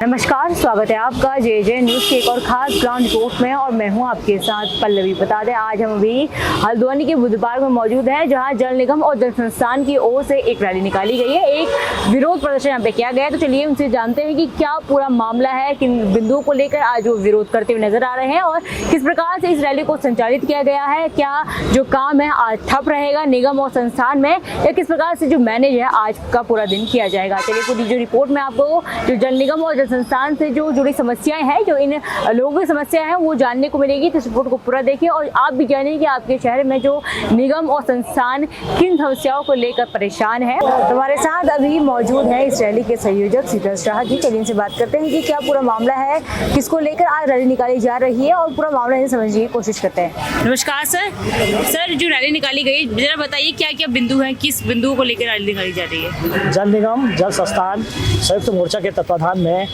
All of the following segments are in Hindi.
नमस्कार, स्वागत है आपका जे न्यूज़ की एक और खास ग्राउंड रिपोर्ट में और मैं हूं आपके साथ पल्लवी। बता दें आज हम अभी हल्द्वानी के बुद्ध पार्क में मौजूद हैं, जहां जल निगम और जल संस्थान की ओर से एक रैली निकाली गई है, एक विरोध प्रदर्शन यहाँ पे किया गया है। तो चलिए उनसे जानते हैं कि क्या पूरा मामला है, किन बिंदुओं को लेकर आज वो विरोध करते हुए नजर आ रहे हैं और किस प्रकार से इस रैली को संचालित किया गया है। क्या जो काम है आज ठप रहेगा निगम और संस्थान में, या किस प्रकार से जो मैनेज है आज का पूरा दिन किया जाएगा। चलिए पूरी जो रिपोर्ट में आपको जो जल निगम और जल संस्थान से जो जुड़ी समस्याएं हैं, जो इन लोगों की समस्या है, वो जानने को मिलेगी। तो इस रिपोर्ट को पूरा देखिए और आप भी जानिए कि आपके शहर में जो निगम और संस्थान किन समस्याओं को लेकर परेशान है। हमारे साथ अभी मौजूद है इस रैली के संयोजक शीतल शाह जी। चलिए इनसे बात करते हैं कि क्या पूरा मामला है, किसको लेकर आज रैली निकाली जा रही है और पूरा मामला इन्हें समझने की कोशिश करते हैं। नमस्कार सर, जो रैली निकाली गई जरा बताइए क्या क्या बिंदु हैं, किस बिंदुओं को लेकर रैली निकाली जा रही है। जल निगम जल संस्थान संयुक्त मोर्चा के तत्वाधान में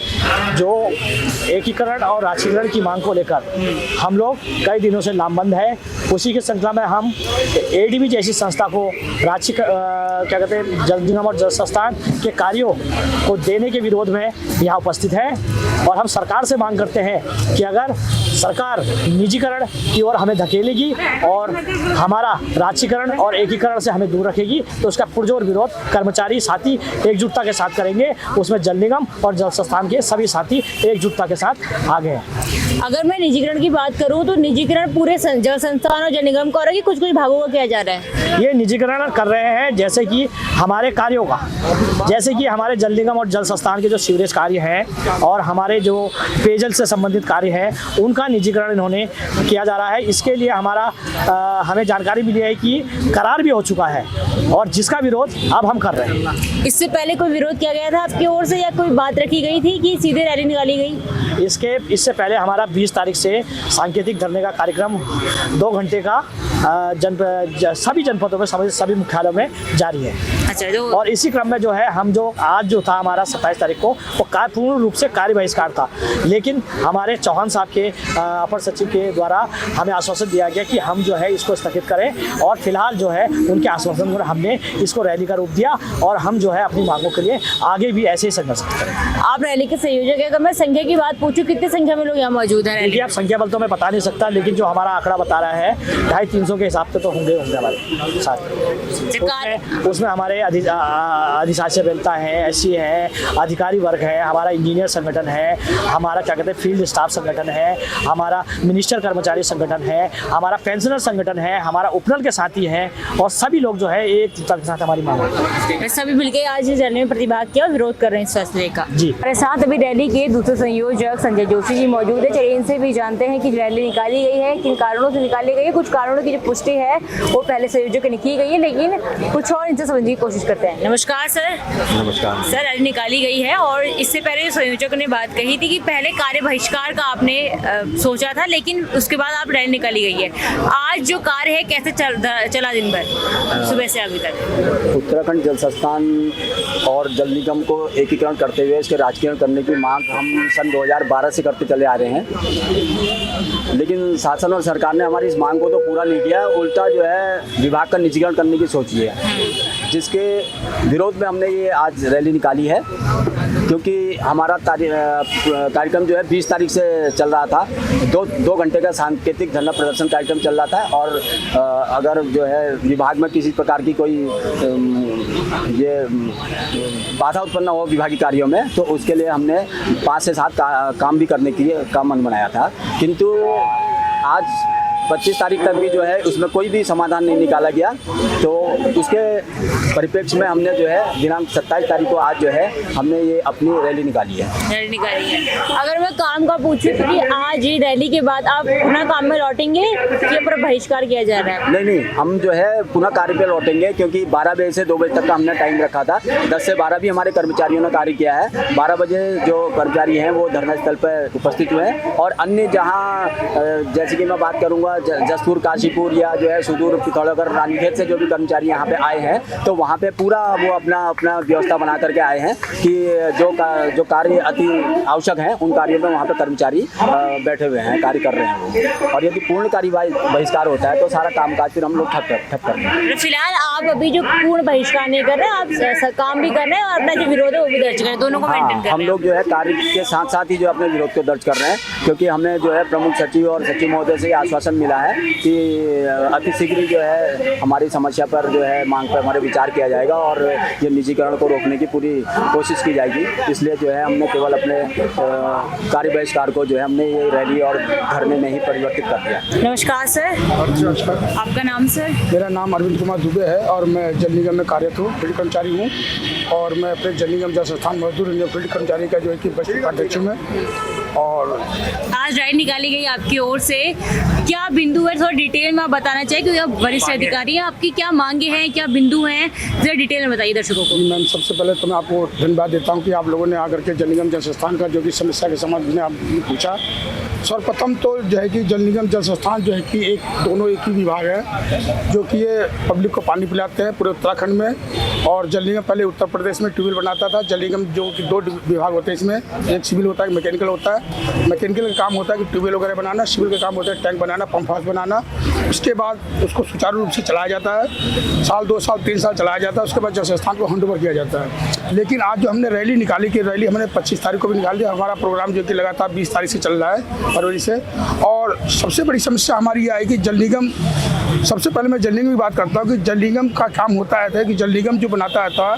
जो एकीकरण और राष्ट्रीयकरण की मांग को लेकर हम लोग कई दिनों से लामबंद है, उसी के श्रृंखला में हम एडीबी जैसी संस्था को राज्य क्या कहते हैं जल निगम और जल संस्थान के कार्यों को देने के विरोध में यहाँ उपस्थित है। और हम सरकार से मांग करते हैं कि अगर सरकार निजीकरण की ओर हमें धकेलेगी और हमारा राज्यीकरण और एकीकरण से हमें दूर रखेगी तो उसका पुरजोर विरोध कर्मचारी साथी एकजुटता के साथ करेंगे। उसमें जल निगम और जल संस्थान के सभी साथी एकजुटता के साथ आगे हैं। अगर मैं निजीकरण की बात करूं तो निजीकरण पूरे जल संस्थान और जल निगम का हो रहा है कि कुछ कुछ भागों का किया जा रहा है। ये निजीकरण कर रहे हैं, जैसे कि हमारे कार्यों का, जैसे कि हमारे जल निगम और जल संस्थान के जो सीवरेज कार्य हैं और हमारे जो पेयजल से संबंधित कार्य हैं उनका निजीकरण इन्होंने किया जा रहा है। इसके लिए हमें जानकारी मिली है कि करार भी हो चुका है और जिसका विरोध अब हम कर रहे हैं। इससे पहले कोई विरोध किया गया था आपकी ओर से या कोई बात रखी गई थी कि सीधे रैली निकाली गई? इससे पहले हमारा 20 तारीख से सांकेतिक धरने का कार्यक्रम 2 घंटे का सभी जनपदों में सभी मुख्यालयों में जारी है। अच्छा, और इसी क्रम में जो है हम जो आज जो था हमारा 27 तारीख को वो पूर्ण रूप से कार्य बहिष्कार था, लेकिन हमारे चौहान साहब के अपर सचिव के द्वारा हमें आश्वासन दिया गया कि हम जो है इसको स्थगित करें और फिलहाल जो है उनके आश्वासन पर हमने इसको रैली का रूप दिया और हम जो है अपनी मांगों के लिए आगे भी ऐसे ही संघर्ष करें। आप रैली के संयोजक है, अगर मैं संख्या की बात पूछूं कितनी संख्या में लोग यहाँ मौजूद हैं? देखिए, आप संख्या बल तो मैं बता नहीं सकता, लेकिन जो हमारा आंकड़ा बता रहा है 250-300 के हिसाब से तो होंगे हमारे साथ। उसमें हमारे अधिशासी अभियंता है, SC है, अधिकारी वर्ग है, हमारा इंजीनियर संगठन है, हमारा क्या कहते हैं फील्ड स्टाफ संगठन है, हमारा मिनिस्टर कर्मचारी संगठन है, हमारा पेंशनर संगठन है, हमारा उपनल के साथी हैं और सभी लोग जो है एक के साथ हमारी मांग है। सभी मिलकर आज इस रैली में प्रतिभाग किया और विरोध कर रहे हैं इस फैसले का। जी, हमारे साथ अभी रैली के दूसरे संयोजक संजय जोशी जी मौजूद है। चलिए इनसे भी जानते हैं कि रैली निकाली गई है, किन कारणों से निकाली गई है। कुछ कारणों की जो पुष्टि है वो पहले संयोजक ने की गई है, लेकिन कुछ और इनसे समझने की कोशिश करते हैं। नमस्कार सर। नमस्कार सर, रैली निकाली गई है और इससे पहले संयोजक ने बात कही थी कि पहले कार्य बहिष्कार का आपने सोचा था, लेकिन उसके बाद आप रैली निकाली गई है। आज जो कार्य है कैसे चला दिन भर सुबह से अभी तक? उत्तराखंड जल संस्थान और जल निगम को एकीकरण करते हुए इसके राजकीकरण करने की मांग हम सन 2012 से करते चले आ रहे हैं, लेकिन शासन और सरकार ने हमारी इस मांग को तो पूरा नहीं किया, उल्टा जो है विभाग का निजीकरण करने की सोची है, जिसके विरोध में हमने ये आज रैली निकाली है। क्योंकि हमारा कार्यक्रम जो है 20 तारीख से चल रहा था, दो घंटे का सांकेतिक धरना प्रदर्शन कार्यक्रम चल रहा था और अगर जो है विभाग में किसी प्रकार की कोई ये बाधा उत्पन्न हो विभागीय कार्यों में तो उसके लिए हमने 5 से 7 काम भी करने का मन बनाया था, किंतु आज 25 तारीख तक भी जो है उसमें कोई भी समाधान नहीं निकाला गया। तो उसके परिप्रेक्ष्य में हमने जो है दिनांक 27 तारीख को आज जो है हमने ये अपनी रैली निकाली है। अगर मैं काम का पूछूं कि आज ये रैली के बाद आप पुनः काम में लौटेंगे या पर बहिष्कार किया जा रहा है? नहीं, हम जो है पुनः कार्य पे लौटेंगे, क्योंकि 12 बजे से 2 बजे तक का हमने टाइम रखा था। 10 से 12 भी हमारे कर्मचारियों ने कार्य किया है। 12 बजे जो कर्मचारी हैं वो धरना स्थल पर उपस्थित हुए हैं और अन्य जहाँ जैसे कि मैं बात करूँगा जसपुर, काशीपुर या जो है सुदूर पिथौरागढ़, रानीखेत से जो भी कर्मचारी यहाँ पे आए हैं तो वहाँ पे पूरा वो अपना व्यवस्था बना करके आए हैं कि जो कार्य अति आवश्यक हैं उन कार्यों में वहाँ पर कर्मचारी बैठे हुए हैं, कार्य कर रहे हैं। और यदि पूर्ण कार्य बहिष्कार होता है तो सारा कामकाज फिर हम लोग ठप कर रहे हैं। फिलहाल आप अभी जो पूर्ण बहिष्कार नहीं कर रहे हैं, आप काम भी कर रहे हैं और अपना जो विरोध है वो भी दर्ज कर रहे हैं, दोनों को मेंटेन कर रहे हैं। हम लोग जो है कार्य के साथ साथ ही जो अपने विरोध को दर्ज कर रहे हैं, क्योंकि हमने जो है प्रमुख सचिव और सचिव महोदय से आश्वासन मिला है कि अतिशीघ्र जो है हमारी समस्या पर जो है मांग पर हमारे विचार किया जाएगा और ये निजीकरण को रोकने की पूरी कोशिश की जाएगी। इसलिए जो है हमने केवल अपने कार्य बहिष्कार को जो है हमने ये रैली और धरने में ही परिवर्तित कर दिया। नमस्कार सर, नमस्कार, आपका नाम सर? मेरा नाम अरविंद कुमार दुबे है और मैं जल निगम में कार्यरत हूँ, फील्ड कर्मचारी हूँ। और मैं अपने जल निगम जल संस्थान मजदूर यूनियन फील्ड कर्मचारी का जो है कि अध्यक्ष हूँ मैं। और आज रैली निकाली गई आपकी ओर से, क्या बिंदु है थोड़ा डिटेल में आप बताना चाहिए, क्योंकि आप वरिष्ठ अधिकारी हैं, आपकी क्या मांगे हैं, क्या बिंदु हैं, जरा डिटेल में बताइए दर्शकों को। मैम, सबसे पहले तो मैं आपको धन्यवाद देता हूँ कि आप लोगों ने आकर के जल निगम जल संस्थान का जो कि समस्या के समाधान में आपने पूछा। सर्वप्रथम तो जो है कि जल निगम जल संस्थान जो है कि दोनों एक ही विभाग है, जो कि ये पब्लिक को पानी पिलाते हैं पूरे उत्तराखंड में। और जल निगम पहले उत्तर प्रदेश में ट्यूबवेल बनाता था। जल निगम जो कि 2 विभाग होते हैं इसमें, एक सिविल होता है, एक मैकेनिकल होता है। मैकेनिकल का काम होता है कि ट्यूबवेल वगैरह बनाना, सिविल का काम होता है टैंक बनाना, पंप हाउस बनाना। उसके बाद उसको सुचारू रूप से चलाया जाता है, साल 2 साल 3 साल चलाया जाता है। उसके बाद जल संस्थान को हैंड ओवर किया जाता है। लेकिन आज जो हमने रैली निकाली, कि रैली हमने 25 तारीख को भी निकाल दिया। हमारा प्रोग्राम जो कि लगातार 20 तारीख से चल रहा है, फरवरी से। और सबसे बड़ी समस्या हमारी ये आई कि जल निगम, सबसे पहले मैं जल निगम की बात करता हूँ कि जल निगम का काम होता है कि जल निगम जो बनाता था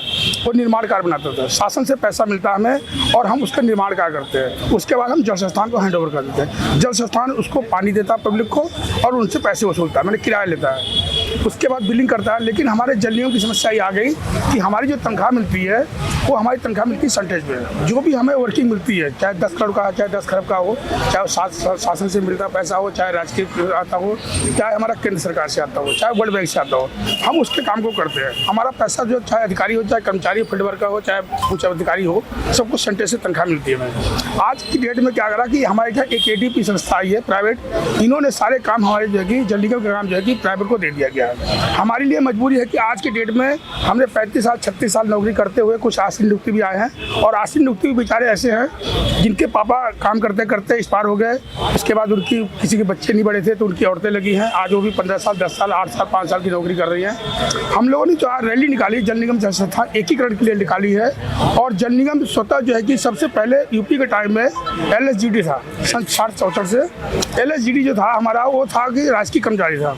वो निर्माण कार्य बनाता था। शासन से पैसा मिलता है हमें और हम उसका निर्माण कार्य करते हैं। उसके बाद हम जल संस्थान को हैंड ओवर कर देते हैं। जल संस्थान उसको पानी देता है पब्लिक को और उनसे पैसे वसूलता है, मैंने किराया लेता है। उसके बाद बिलिंग करता है। लेकिन हमारे जल निगम की समस्या ये आ गई कि हमारी जो तनख्वाह मिलती है वो हमारी तनख्वाह मिलती है परसेंटेज पे। जो भी हमें वर्किंग मिलती है, चाहे 10 करोड़ का, चाहे 10 खरब का हो, चाहे शासन से मिलता पैसा हो, चाहे राजकीय आता हो, चाहे हमारा केंद्र सरकार से आता हो, चाहे वर्ल्ड बैंक से आता हो, हम उसके काम को करते हैं। हमारा पैसा जो चाहे अधिकारी हो, चाहे कर्मचारी फील्ड वर्कर हो, चाहे उच्च अधिकारी हो, सबको परसेंटेज से तनख्वाह मिलती है। आज की डेट में क्या करा कि हमारे यहाँ एक ADP संस्था आई है प्राइवेट, इन्होंने सारे काम हमारे जो है कि जल निगम का काम जो है कि प्राइवेट को दे दिया गया है। हमारे लिए मजबूरी है कि आज की डेट में हमने 35 साल 36 साल नौकरी करते हुए कुछ आश्रित नियुक्ति भी आए हैं। और आश्रित नियुक्ति भी बेचारे ऐसे हैं जिनके पापा काम करते करते एक्सपायर हो गए। उसके बाद उनकी किसी के बच्चे नहीं बड़े थे तो उनकी औरतें लगी हैं। आज वो भी 15 साल 10 साल 8 साल 5 साल की नौकरी कर रही हैं। हम लोगों ने जो आज रैली निकाली जल निगम जल संस्थान एकीकरण के लिए निकाली है। और जल निगम स्वतः जो है कि सबसे पहले यूपी के टाइम में LSGD था, सन 60-64 से LSGD जो था हमारा, वो था कि राजकीय कर्मचारी था।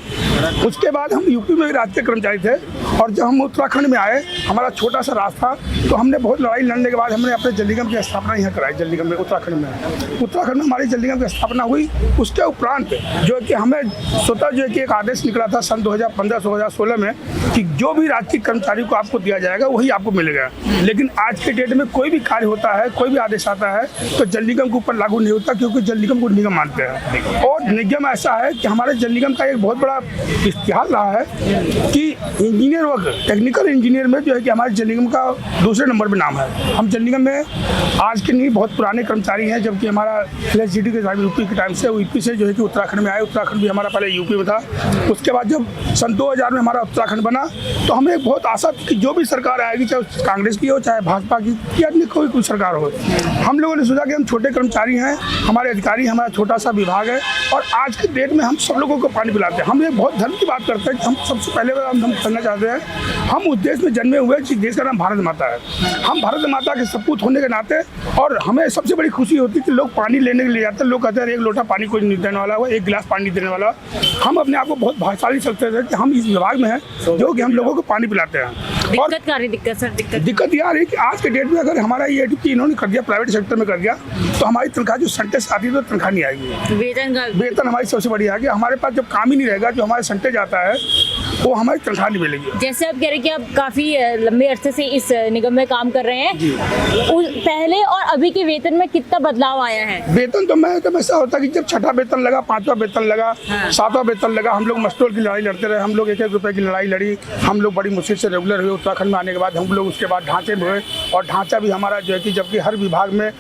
उसके बाद हम यूपी में भी राजकीय कर्मचारी थे। और जब हम उत्तराखंड में आए, हमारा छोटा सा राज था, तो हमने बहुत लड़ाई लड़ने के बाद हमने अपने जल निगम की स्थापना यहाँ कराई। जल निगम में उत्तराखंड में हमारी जल निगम की स्थापना हुई। उसके उपरांत जो है कि हमें स्वतः जो है कि एक आदेश निकला था सन 2015-2016 में कि जो भी राजकीय कर्मचारी को आपको दिया जाएगा वही आपको मिलेगा। लेकिन आज के डेट में कोई भी कार्य होता है, कोई भी आदेश आता है तो जल निगम के ऊपर लागू नहीं होता, क्योंकि जल निगम को निगम मानते हैं। और निगम ऐसा है कि हमारे जल निगम का एक बहुत बड़ा इतिहास रहा है कि इंजीनियर वर्ग, टेक्निकल इंजीनियर में जो है कि हमारे जल निगम का दूसरे नंबर पे नाम है। हम जल निगम में आज के नहीं बहुत पुराने कर्मचारी हैं, जबकि हमारा LSGD के यूपी के टाइम से, यूपी से जो है कि उत्तराखंड में आए। उत्तराखंड भी हमारा पहले यूपी में था। उसके बाद जब सन 2000 में हमारा उत्तराखंड बना तो हमें एक बहुत आशा थी कि जो भी सरकार आएगी, चाहे कांग्रेस की हो, चाहे भाजपा की, या अन्य कोई सरकार हो, हम लोगों ने सोचा कि हम छोटे कर्मचारी हैं, हमारे अधिकारी, हमारा छोटा सा विभाग है और आज के डेट में हम सब लोगों को पानी पिलाते हैं। हम एक बहुत धर्म की बात करते हैं कि हम सबसे पहले हम करना चाहते हैं, हम उस देश में जन्मे हुए जिस देश का नाम भारत माता है। हम भारत माता के सपूत होने के नाते, और हमें सबसे बड़ी खुशी होती है कि लोग पानी लेने के लिए जाते हैं। लोग कहते हैं एक लोटा पानी कोई नहीं देने वाला हो, एक गिलास पानी देने वाला। हम अपने आप को बहुत भाग्यशाली समझते थे कि हम इस विभाग में हैं जो कि हम लोगों को पानी पिलाते हैं। और दिक्कत यह आ रही है कि आज के डेट में अगर हमारा ये ADP इन्होंने कर दिया, प्राइवेट सेक्टर में कर दिया, तो हमारी तनख्वाह जो सेंटेज आती है तो तनख्वाह नहीं आएगी। वेतन हमारी सबसे बड़ी आएगी। हमारे पास जब काम ही नहीं रहेगा, जो हमारे सेंटेज आता है वो हमारी तनख्वाह नहीं मिलेगी। जैसे आप कह रहे हैं कि आप काफी लंबे अरसे से इस निगम में काम कर रहे हैं, पहले और अभी के वेतन में कितना बदलाव आया है? वेतन तो ऐसा होता है कि जब 6वां वेतन लगा, 5वां वेतन लगा, 7वां वेतन लगा, हम लोग मस्टोल की लड़ाई लड़ते रहे। हम लोग 1-1 रुपए की लड़ाई लड़ी। हम लोग बड़ी मुश्किल से रेगुलर हुए। उत्तराखंड में आने के बाद हम लोग उसके बाद ढांचे में हुए। और ढांचा भी हमारा जो है कि जबकि हर विभाग में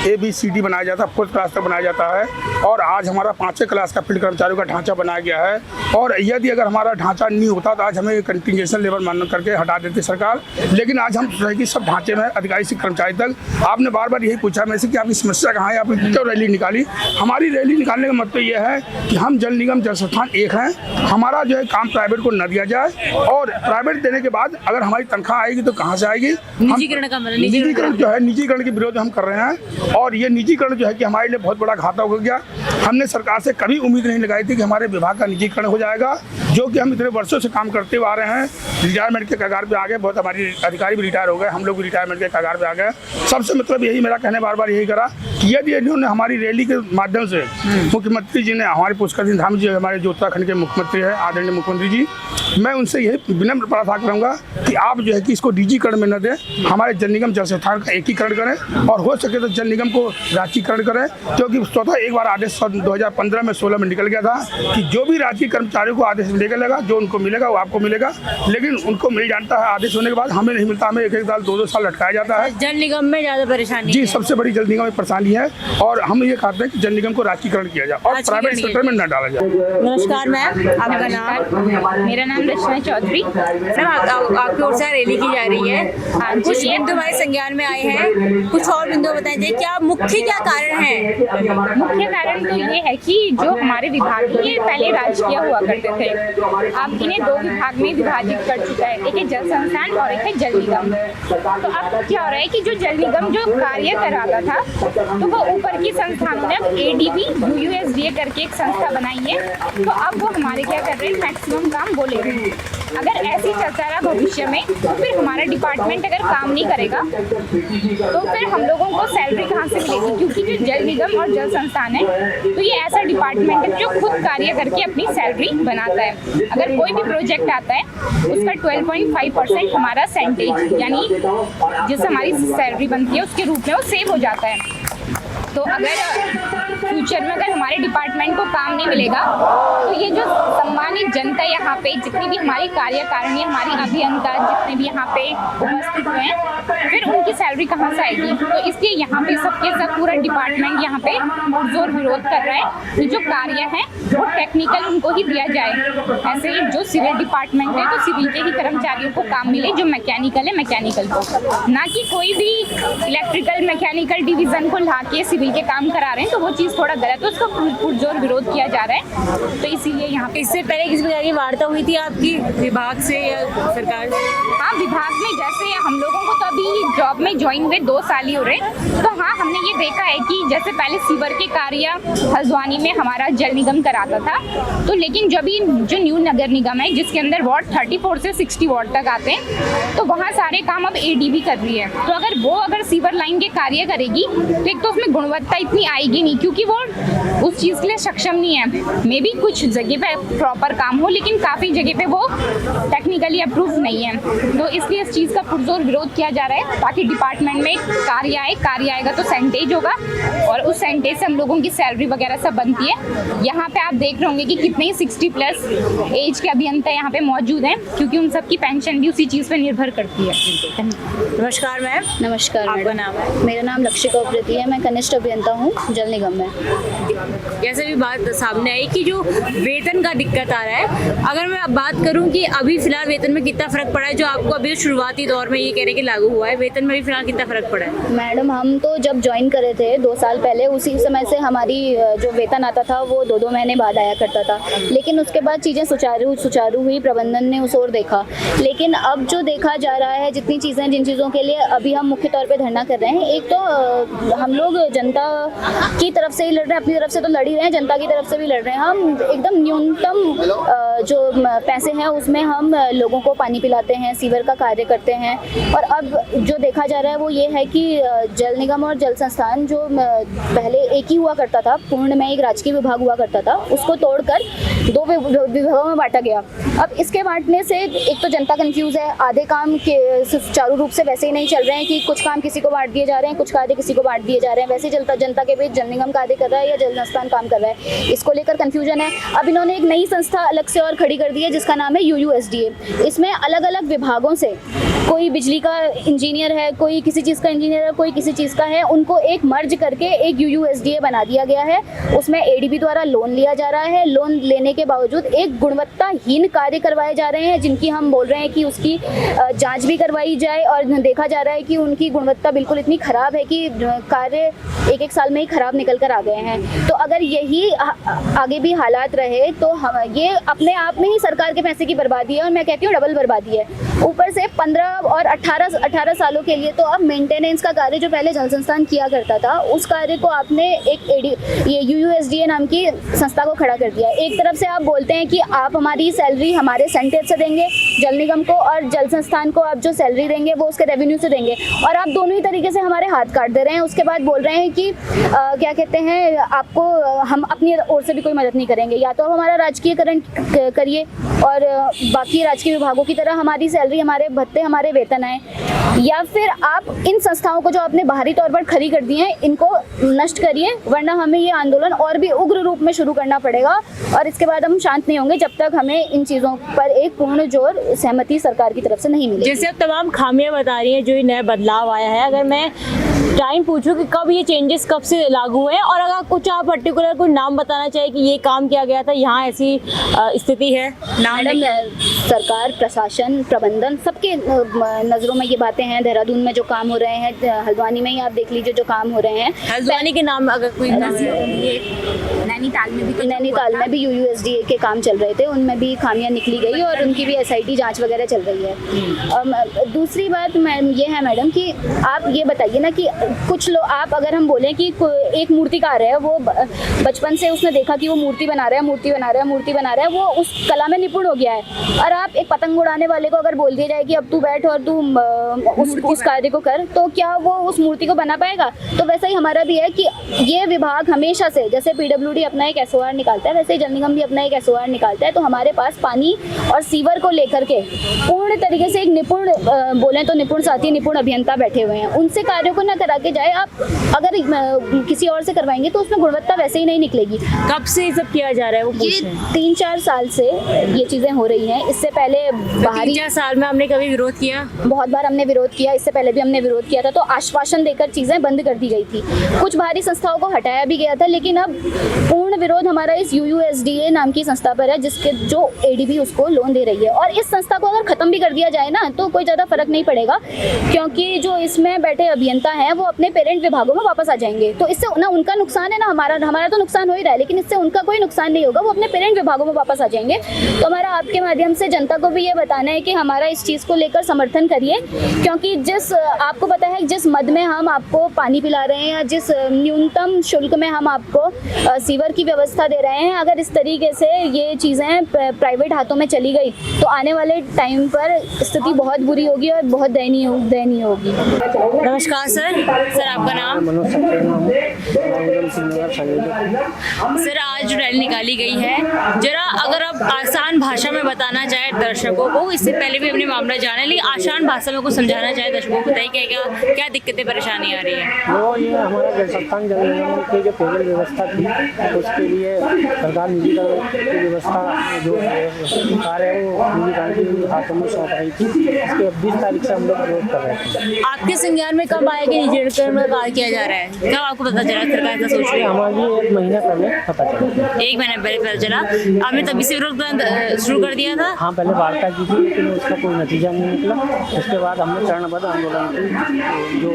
ABCD बनाया जाता है, 4th क्लास तक बनाया जाता है, और आज हमारा 5वें क्लास का फील्ड कर्मचारियों का ढांचा बनाया गया है। और यदि अगर हमारा ढांचा नहीं होता तो आज हमें कंटिजेंशन लेबर मान करके हटा देती सरकार। लेकिन आज हम कि सब ढांचे में अधिकारी से कर्मचारी तक, आपने बार बार यही पूछा मेरे से कि आपकी समस्या कहाँ है, आपने क्यों रैली निकाली। हमारी रैली निकालने का मतलब ये है कि हम जल निगम जल संस्थान एक हैं, हमारा जो है काम प्राइवेट को न दिया जाए, और प्राइवेट देने के बाद अगर हमारी तनख्वाह आएगी तो कहाँ से आएगी। निजीकरण का मतलब निजीकरण जो है, निजीकरण के विरोध हम कर रहे हैं, और ये निजीकरण जो है कि हमारे लिए बहुत बड़ा घाटा हो गया। हमने सरकार से कभी उम्मीद नहीं लगाई थी कि हमारे विभाग का निजीकरण हो जाएगा, जो कि हम इतने वर्षों से काम करते हुए आ रहे हैं। रिटायरमेंट के कगार पे आ गए, बहुत हमारी अधिकारी भी रिटायर हो गए, हम लोग भी रिटायरमेंट के कगार पे आ गए। सबसे मतलब यही मेरा कहने बार बार यही करा कि यदि इन्होंने हमारी रैली के माध्यम से मुख्यमंत्री जी ने, हमारे पुष्कर सिंह धामी जी हमारे जो उत्तराखंड के मुख्यमंत्री है आदरणीय मुख्यमंत्री जी, मैं उनसे यही विनम्र प्रार्थना करूँगा कि आप जो है कि इसको निजीकरण में न दें, हमारे जल निगम जल संस्थान का एकीकरण करें, और हो सके तो जल निगम को राष्ट्रीयकरण करें। क्योंकि स्वतः एक बार आदेश 2015 में 16 में निकल गया था कि जो भी राज्य कर्मचारियों को आदेश मिलेगा, जो उनको मिलेगा वो आपको मिलेगा, लेकिन उनको मिल जाता है आदेश होने के बाद, हमें नहीं मिलता, हमें 1-1 साल 2-2 साल लटकाया जाता है। जल निगम में ज्यादा परेशानी जी, सबसे बड़ी जल निगम में परेशानी है, और हम ये कहते हैं कि जल निगम को राष्ट्रीयकरण किया जाए और प्राइवेट सेक्टर में न डाला जाए। नमस्कार मैम, आपका नाम? मेरा नाम रचना चौधरी। मैम आपकी ओर से रैली की जा रही है, कुछ बिंदु हमारे संज्ञान में आए हैं, कुछ और बिंदु बताएं क्या मुख्य क्या कारण है? मुख्य कारण तो ये है कि जो हमारे विभाग ये पहले राजकीय हुआ करते थे, अब इन्हें 2 विभाग में विभाजित कर चुका है, एक है जल संस्थान और एक है जल निगम। तो अब क्या हो रहा है कि जो जल निगम जो कार्य कराता था, तो वो ऊपर की संस्थानों ने अब ADB UUSDA करके एक संस्था बनाई है, तो अब वो हमारे क्या कर रहे हैं, मैक्सिमम काम वो ले रहे हैं। अगर ऐसे ही चलता रहा भविष्य में, तो फिर हमारा डिपार्टमेंट अगर काम नहीं करेगा तो फिर हम लोगों को सैलरी कहाँ से मिलेगी, क्योंकि जो जल निगम और जल संस्थान है तो ये ऐसा डिपार्टमेंट है जो खुद कार्य करके अपनी सैलरी बनाता है। अगर कोई भी प्रोजेक्ट आता है उसका 12.5% हमारा सेंटेज, यानी जिससे हमारी सैलरी बनती है उसके रूप में वो सेव हो जाता है। तो अगर फ्यूचर में अगर हमारे डिपार्टमेंट को काम नहीं मिलेगा, तो ये जो सम्मानित जनता यहाँ पे, जितनी भी हमारी कार्यकारिणी, हमारी अभियंता जितने भी यहाँ पे उपस्थित हुए हैं, फिर उनकी सैलरी कहाँ से आएगी। तो इसलिए यहाँ पे सबके सब पूरा डिपार्टमेंट यहाँ पे पुरजोर विरोध कर रहा है कि जो कार्य है वो टेक्निकल उनको ही दिया जाए। ऐसे ही जो सिविल डिपार्टमेंट है तो सिविल के ही कर्मचारियों को काम मिले, जो मैकेनिकल है मैकेनिकल को, ना कि कोई भी इलेक्ट्रिकल मैकेनिकल डिवीजन को ला के सिविल के काम करा रहे हैं, तो वो चीज़ थोड़ा गलत है, उसका पुरजोर विरोध किया जा रहा है। तो इसीलिए यहाँ पे इससे पहले किस प्रकार की वार्ता हुई थी आपकी विभाग से या सरकार? हाँ, विभाग में जैसे हम लोगों को तो अभी जॉब में ज्वाइन हुए 2 साल ही हो रहे, तो हाँ हमने ये देखा है कि जैसे पहले सीवर के कार्य हल्द्वानी में हमारा जल निगम कराता था, तो लेकिन जब भी जो न्यू नगर निगम है जिसके अंदर वार्ड 34 से 60 वार्ड तक आते हैं, तो वहाँ सारे काम अब ADB कर रही है। तो अगर सीवर लाइन के कार्य करेगी तो एक तो उसमें गुणवत्ता इतनी आएगी नहीं, क्योंकि वो उस चीज़ के लिए सक्षम नहीं है। मे बी कुछ जगह पे प्रॉपर काम हो, लेकिन काफ़ी जगह पे वो टेक्निकली अप्रूव नहीं है। तो इसलिए इस चीज़ का पुरजोर विरोध किया जा रहा है, ताकि डिपार्टमेंट में कार्य आएगा तो सेंटेज होगा, और उस सेंटेज से हम लोगों की सैलरी वगैरह सब बनती है। यहाँ पे आप देख रहे होंगे कि कितने ही 60+ एज के अभियंता यहाँ पे मौजूद हैं, क्योंकि उन सबकी पेंशन भी उसी चीज़ पर निर्भर करती है। नमस्कार मैम। नमस्कार, आपका नाम है? मेरा नाम लक्षिका उप्रेती है, मैं कनिष्ठ अभियंता हूँ जल निगम में। जैसे भी बात सामने आई कि जो वेतन का दिक्कत आ रहा है, अगर मैं अब बात करूं कि अभी फिलहाल वेतन में कितना फर्क पड़ा है, जो आपको अभी शुरुआती दौर में ये कह रहे कि लागू हुआ है, वेतन में भी फिलहाल कितना फर्क पड़ा है? मैडम, हम तो जब ज्वाइन करे थे 2 साल पहले, उसी समय से हमारी जो वेतन आता था वो 2-2 महीने बाद आया करता था, लेकिन उसके बाद चीज़ें सुचारू हुई, प्रबंधन ने उस ओर देखा। लेकिन अब जो देखा जा रहा है, जितनी चीज़ें जिन चीज़ों के लिए अभी हम मुख्य तौर पे धरना कर रहे हैं, एक तो हम लोग जनता की तरफ से ही लड़ रहे हैं, अपनी तरफ से तो लड़ ही रहे हैं, जनता की तरफ से भी लड़ रहे हैं। हम एकदम न्यूनतम जो पैसे हैं उसमें हम लोगों को पानी पिलाते हैं, सीवर का कार्य करते हैं। और अब जो देखा जा रहा है वो ये है कि जल निगम और जल संस्थान जो पहले एक ही हुआ करता था, पूर्ण में एक राजकीय विभाग हुआ करता था, उसको तोड़कर 2 विभागों में बांटा गया। अब इसके बांटने से एक तो जनता कंफ्यूज है, आधे काम के सुचारू रूप से वैसे ही नहीं चल रहे हैं कि कुछ काम किसी को बांट दिए जा रहे हैं, कुछ कार्य किसी को बांट दिए जा रहे हैं, वैसे ही जनता के बीच जल निगम कार्य कर रहा है या जल संस्थान काम कर रहा है, इसको लेकर कंफ्यूजन है। अब इन्होंने एक नई संस्था अलग से और खड़ी कर दी है जिसका नाम है UUSDA। इसमें अलग अलग विभागों से, कोई बिजली का इंजीनियर है, कोई किसी चीज़ का इंजीनियर है, कोई किसी चीज़ का है, उनको एक मर्ज करके एक UUSDA बना दिया गया है। उसमें ADB द्वारा लोन लिया जा रहा है। लोन लेने के बावजूद एक गुणवत्ताहीन कार्य करवाए जा रहे हैं, जिनकी हम बोल रहे हैं कि उसकी जांच भी करवाई जाए, और देखा जा रहा है कि उनकी गुणवत्ता बिल्कुल इतनी खराब है कि कार्य एक साल में ही खराब निकल कर आ गए हैं। तो अगर यही आगे भी हालात रहे तो हम ये अपने आप में ही सरकार के पैसे की बर्बादी है, और मैं कहती हूँ डबल बर्बादी है। ऊपर से 15 और 18 सालों के लिए तो अब मेंटेनेंस का कार्य जो पहले जल संस्थान किया करता था, उस कार्य को आपने ये UUSDA नाम की संस्था को खड़ा कर दिया। एक तरफ से आप बोलते हैं कि आप हमारी सैलरी हमारे सेंटर से देंगे जल निगम को, और जल संस्थान को आप जो सैलरी देंगे वो उसके रेवेन्यू से देंगे, और आप दोनों ही तरीके से हमारे हाथ काट दे रहे हैं। उसके बाद बोल रहे हैं कि क्या कहते हैं, आपको हम अपनी ओर से भी कोई मदद नहीं करेंगे, या तो आप हमारा राजकीयकरण करिए और बाकी राजकीय विभागों की तरह हमारी सैलरी, हमारे भत्ते, हमारे वेतन आए, या फिर आप इन संस्थाओं को जो आपने बाहरी तौर पर खड़ी कर दी हैं इनको नष्ट करिए, वरना हमें ये आंदोलन और भी उग्र रूप में शुरू करना पड़ेगा, और इसके बाद हम शांत नहीं होंगे जब तक हमें इन चीज़ों पर एक पूर्ण जोर सहमति सरकार की तरफ से नहीं मिलेगी। जैसे अब तमाम खामियां बता रही हैं, जो ये नया बदलाव आया है, अगर मैं टाइम पूछूं कि कब ये चेंजेस कब से लागू हुए हैं, और अगर कुछ आप पर्टिकुलर कोई नाम बताना चाहिए कि ये काम किया गया था, यहाँ ऐसी स्थिति है, नाम मैडम, सरकार, प्रशासन, प्रबंधन, सबके नज़रों में ये बातें हैं। देहरादून में जो काम हो रहे हैं, हल्द्वानी में ही आप देख लीजिए जो काम हो रहे हैं। हल्द्वानी के नाम अगर कोई नैनीताल में भी UUSDA के काम चल रहे थे, उनमें भी खामियां निकली गई और उनकी भी SIT जांच वगैरह चल रही है। दूसरी बात ये है मैडम कि आप ये बताइए ना कि कुछ लोग, आप अगर हम बोलें कि एक मूर्तिकार है, वो बचपन से उसने देखा कि वो मूर्ति बना रहा है, वो उस कला में निपुण हो गया है, और आप एक पतंग उड़ाने वाले को अगर बोल दिया जाए कि अब तू बैठ और तू उस कार्य को कर, तो क्या वो उस मूर्ति को बना पाएगा? तो वैसा ही हमारा भी है कि ये विभाग हमेशा से, जैसे PWD अपना एक SOR निकालता है, वैसे ही जल निगम भी अपना एक SOR निकालता है। तो हमारे पास पानी और सीवर को लेकर के पूर्ण तरीके से एक निपुण, बोलें तो निपुण साथी, निपुण अभियंता बैठे हुए हैं। उनसे कार्यों को न करा के जाए, आप अगर किसी और से करवाएंगे तो उसमें गुणवत्ता वैसे ही नहीं निकलेगी। कब से ये सब किया जा रहा है वो पूछ रहे हैं? 3-4 साल से ये चीज़ें हो रही हैं। इससे पहले बाहरी 3-4 साल में हमने कभी विरोध किया? बहुत बार हमने विरोध किया, इससे पहले भी हमने विरोध किया था, तो आश्वासन देकर चीज़ें बंद कर दी गई थी। कुछ बाहरी संस्थाओं को हटाया भी गया था, लेकिन अब पूर्ण विरोध हमारा इस UUSDA नाम की संस्था पर है, जिसके जो ADB उसको लोन दे रही है। और इस संस्था को अगर ख़त्म भी कर दिया जाए ना, तो कोई ज़्यादा फर्क नहीं पड़ेगा, क्योंकि जो इसमें बैठे अभियंता हैं वो अपने पेरेंट विभागों में वापस आ जाएंगे। तो इससे ना उनका नुकसान है ना हमारा तो नुकसान हो ही रहा है, लेकिन इससे उनका कोई नुकसान नहीं होगा, वो अपने पेरेंट विभागों में वापस आ जाएंगे। तो हमारा आपके माध्यम से जनता को भी ये बताना है कि हमारा इस चीज़ को लेकर समर्थन करिए, क्योंकि जिस आपको पता है जिस मद में हम आपको पानी पिला रहे हैं, या जिस न्यूनतम शुल्क में हम आपको सीवर की व्यवस्था दे रहे हैं, अगर इस तरीके से ये चीज़ें प्राइवेट हाथों में चली गई तो आने वाले टाइम पर स्थिति बहुत बुरी होगी और बहुत दयनीय होगी। नमस्कार सर, आपका नाम? सर, आज रैली निकाली गई है, जरा अगर आप आसान भाषा में बताना चाहे दर्शकों को, इससे पहले भी हमने मामला जाना है, लेकिन आसान भाषा में को समझाना चाहे दर्शकों को, बताइए क्या दिक्कतें परेशानी आ रही है? वो ये हमारा जल संस्थान जल निगम की जो पेयजल व्यवस्था थी, उसके लिए सरकार निजीकरण की व्यवस्था जो कार्य है वो निजीकरण के हाथों में सौंप रही थी। इसके 20 तारीख से हम लोग विरोध कर रहे थे। आपके संज्ञान में कब आया कि निजीकरण में कार्य किया जा रहा है? कब आपको पता चला सरकार ऐसा सोच रही है? हमारी 1 महीना पहले पता चला। 1 महीना पहले पता चला। आपने तभी से विरोध शुरू कर दिया था? हाँ, पहले वार्ता की थी, लेकिन उसका कोई नतीजा नहीं निकला। उसके बाद हमने चरणबद्ध आंदोलन की जो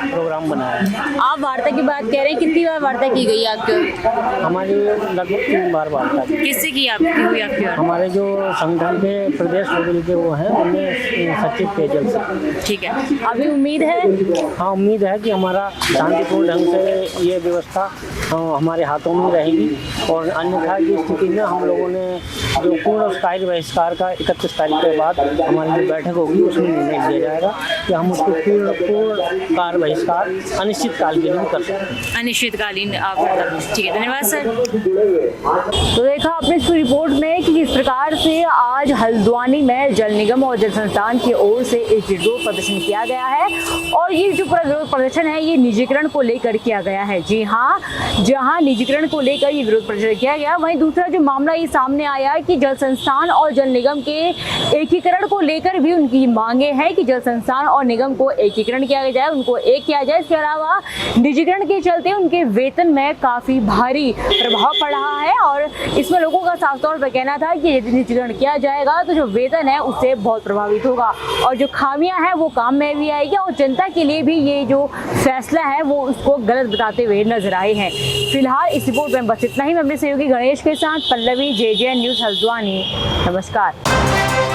प्रोग्राम बनाया। आप वार्ता की बात कह रहे हैं, कितनी बार वार्ता की गई आपके? हमारी लगभग 3 बार वार्ता की। किससे की आपकी हुई आपकी? हमारे जो संगठन के प्रदेश लेवल के वो हैं, उनमें सचिव पेयजल से। ठीक है, अभी उम्मीद है? हाँ, उम्मीद है कि हमारा शांतिपूर्ण ढंग से ये व्यवस्था हमारे हाथों में रहेगी, और अन्यथा की स्थिति में हम लोगों ने जो पूर्ण स्थायी बहिष्कार का 31 तारीख के बाद हमारी जो बैठक होगी उसमें निर्णय लिया जाएगा कि हम उसको पूर्ण कार्य बहिष्कार अनिश्चितकाल के लिए कर सकते हैं। अनिश्चितकालीन आप ठीक है, धन्यवाद सर। तो देखा आपने इस रिपोर्ट में कि किस प्रकार से आज हल्द्वानी में जल निगम और जल संस्थान की ओर से एक विरोध प्रदर्शन किया गया है और ये जो पूरा विरोध प्रदर्शन है ये निजीकरण को लेकर किया गया है। जी हाँ, जहाँ निजीकरण को लेकर ये विरोध प्रदर्शन किया गया, वहीं दूसरा जो मामला ये सामने आया है कि जल संस्थान और जल निगम के एकीकरण को लेकर भी उनकी मांगे हैं कि जल संस्थान और निगम को एकीकरण किया जाए, उनको एक किया जाए। इसके अलावा निजीकरण के चलते उनके वेतन में काफी भारी प्रभाव पड़ रहा है और इसमें लोगों का साफ तौर पर कहना था कि यदि निजीकरण किया जाएगा तो जो वेतन है उससे बहुत प्रभावित होगा और जो खामियां हैं वो काम में भी आएगी और जनता के लिए भी ये जो फैसला है वो उसको गलत बताते हुए नजर आए हैं। फिलहाल इस रिपोर्ट में बस इतना ही। मैं अपने सहयोगी गणेश के साथ पल्लवी, JJN न्यूज़ हल्द्वानी। नमस्कार।